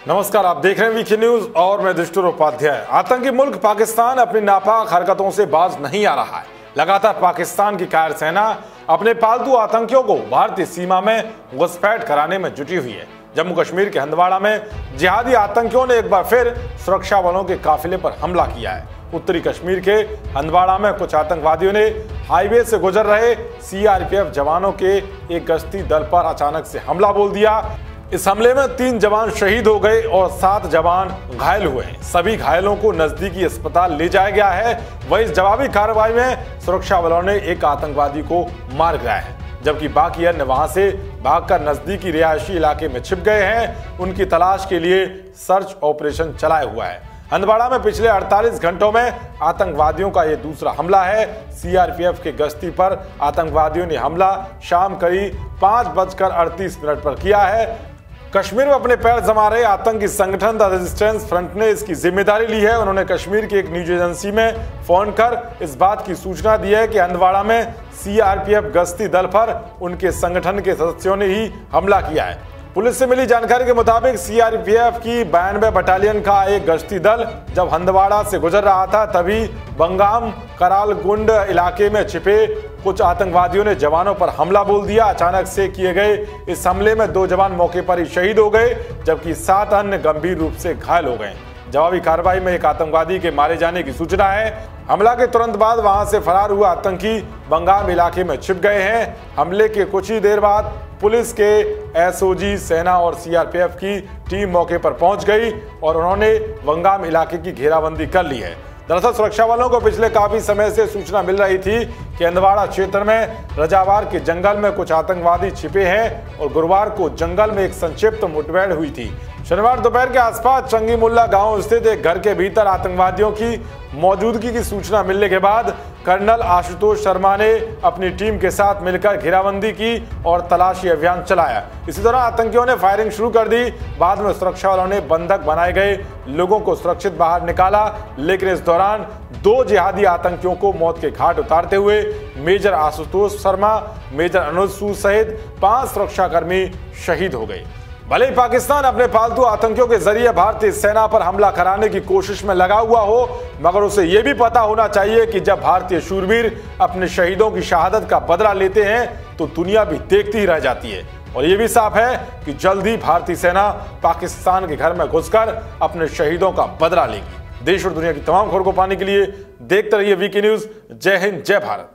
नमस्कार, आप देख रहे हैं वीके न्यूज और मैं दुष्टुर उपाध्याय। आतंकी मुल्क पाकिस्तान अपनी नापाक हरकतों से बाज नहीं आ रहा है। लगातार पाकिस्तान की कायर सेना अपने पालतू आतंकियों को भारतीय सीमा में घुसपैठ कराने में जुटी हुई है। जम्मू कश्मीर के हंदवाड़ा में जिहादी आतंकियों ने एक बार फिर सुरक्षा बलों के काफिले पर हमला किया है। उत्तरी कश्मीर के हंदवाड़ा में कुछ आतंकवादियों ने हाईवे से गुजर रहे सीआरपीएफ जवानों के एक गश्ती दल पर अचानक से हमला बोल दिया। इस हमले में 3 जवान शहीद हो गए और 7 जवान घायल हुए हैं। सभी घायलों को नजदीकी अस्पताल ले जाया गया है। वहीं इस जवाबी कार्रवाई में सुरक्षा बलों ने एक आतंकवादी को मार गिराया है, जबकि बाकी अन्य वहां से भागकर नजदीकी रिहायशी इलाके में छिप गए हैं। उनकी तलाश के लिए सर्च ऑपरेशन चलाया हुआ है। हंदवाड़ा में पिछले 48 घंटों में आतंकवादियों का यह दूसरा हमला है। सीआरपीएफ के गश्ती पर आतंकवादियों ने हमला शाम करीब 5:38 पर किया है। कश्मीर में अपने पैर जमा रहे आतंकी संगठन द रेजिस्टेंस फ्रंट ने इसकी जिम्मेदारी ली है। उन्होंने कश्मीर की एक न्यूज एजेंसी में फोन कर इस बात की सूचना दी है कि हंदवाड़ा में सीआरपीएफ गश्ती दल पर उनके संगठन के सदस्यों ने ही हमला किया है। पुलिस से मिली जानकारी के मुताबिक सीआरपीएफ की 92 बटालियन का एक गश्ती दल जब हंदवाड़ा से गुजर रहा था, तभी बंगाम करालगुंड इलाके में छिपे कुछ आतंकवादियों ने जवानों पर हमला बोल दिया। अचानक से किए गए इस हमले में 2 जवान मौके पर ही शहीद हो गए, जबकि 7 अन्य गंभीर रूप से घायल हो गए। जवाबी कार्रवाई में एक आतंकवादी के मारे जाने की सूचना है। हमला के तुरंत बाद वहां से फरार हुआ आतंकी बंगाम इलाके में छिप गए हैं। हमले के कुछ ही देर बाद पुलिस के एसओजी, सेना और सीआरपीएफ की टीम मौके पर पहुंच गई और उन्होंने बंगाम इलाके की घेराबंदी कर ली है। दरअसल सुरक्षा बलों को पिछले काफी समय से सूचना मिल रही थी कि हंदवाड़ा क्षेत्र में रजावार के जंगल में कुछ आतंकवादी छिपे हैं और गुरुवार को जंगल में एक संक्षिप्त मुठभेड़ हुई थी। शनिवार दोपहर के आसपास चंगी मुल्ला गांव स्थित एक घर के भीतर आतंकवादियों की मौजूदगी की सूचना मिलने के बाद कर्नल आशुतोष शर्मा ने अपनी टीम के साथ मिलकर घेराबंदी की और तलाशी अभियान चलाया। इसी दौरान आतंकियों ने फायरिंग शुरू कर दी। बाद में सुरक्षा बलों ने बंधक बनाए गए लोगों को सुरक्षित बाहर निकाला, लेकिन इस दौरान 2 जिहादी आतंकियों को मौत के घाट उतारते हुए मेजर आशुतोष शर्मा, मेजर अनुज सूद सहित 5 सुरक्षाकर्मी शहीद हो गए। भले ही पाकिस्तान अपने पालतू आतंकियों के जरिए भारतीय सेना पर हमला कराने की कोशिश में लगा हुआ हो, मगर उसे यह भी पता होना चाहिए कि जब भारतीय शूरवीर अपने शहीदों की शहादत का बदला लेते हैं तो दुनिया भी देखती ही रह जाती है। और यह भी साफ है कि जल्द ही भारतीय सेना पाकिस्तान के घर में घुसकर अपने शहीदों का बदला लेगी। देश और दुनिया की तमाम खबरों को पाने के लिए देखते रहिए वीके न्यूज। जय हिंद, जय भारत।